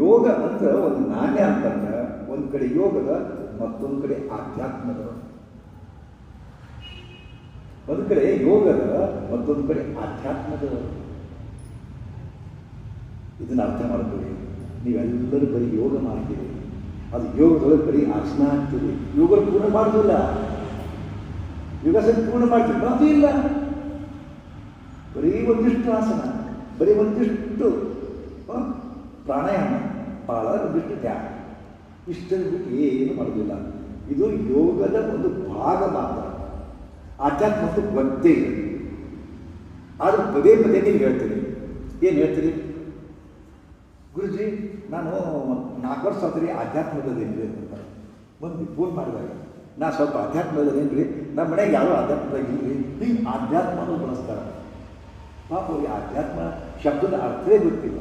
ಯೋಗ ಅಂದ್ರೆ ಒಂದು ನಾಣ್ಯ ಅಂತಂದ್ರೆ ಒಂದು ಕಡೆ ಯೋಗದ ಮತ್ತೊಂದು ಕಡೆ ಆಧ್ಯಾತ್ಮದ, ಒಂದು ಕಡೆ ಯೋಗದ ಮತ್ತೊಂದು ಕಡೆ ಆಧ್ಯಾತ್ಮದ. ಇದನ್ನ ಅರ್ಥ ಮಾಡ್ಕೊಳ್ಳಿ. ನೀವೆಲ್ಲರೂ ಬರೀ ಯೋಗ ಮಾಡ್ತೀರಿ, ಅದು ಯೋಗದೊಳಗೆ ಬರೀ ಆಸನ ಆಗ್ತೀರಿ. ಯೋಗ ಪೂರ್ಣ ಮಾಡೋದಿಲ್ಲ, ಯೋಗಾಸನ ಪೂರ್ಣ ಮಾಡ್ತೀವಿ ಅದು ಇಲ್ಲ. ಬರೀ ಒಂದಿಷ್ಟು ಆಸನ, ಬರೀ ಒಂದಿಷ್ಟು ಪ್ರಾಣಾಯಾಮ, ಭಾಳ ಒಂದಿಷ್ಟು ಧ್ಯಾನ, ಇಷ್ಟನ್ನು ಬಿಟ್ಟು ಏನು ಮಾಡೋದಿಲ್ಲ. ಇದು ಯೋಗದ ಒಂದು ಭಾಗ ಮಾತ್ರ. ಆಧ್ಯಾತ್ಮ ಮತ್ತು ಗೊತ್ತೇ ಇಲ್ಲ. ಆದರೂ ಪದೇ ಪದೇ ನೀವು ಹೇಳ್ತೀರಿ. ಏನು ಹೇಳ್ತೀರಿ? ಗುರುಜಿ ನಾನು 4 ವರ್ಷ ಆದ್ರಿ ಆಧ್ಯಾತ್ಮದೇನ್ರಿ ಅಂತ ಬಂದು ಫೋನ್ ಮಾಡಿದಾಗ ನಾ ಸ್ವಲ್ಪ ಆಧ್ಯಾತ್ಮದೇನ್ರಿ, ನಮ್ಮ ಮನೆಗೆ ಯಾರೋ ಆಧ್ಯಾತ್ಮದಾಗ ಇಲ್ರಿ, ಹಿಂಗೆ ಆಧ್ಯಾತ್ಮನೂ ಬಳಸ್ತಾರೆ. ಪಾಪ ಅವ್ರಿಗೆ ಆಧ್ಯಾತ್ಮ ಶಬ್ದದ ಅರ್ಥವೇ ಗೊತ್ತಿಲ್ಲ.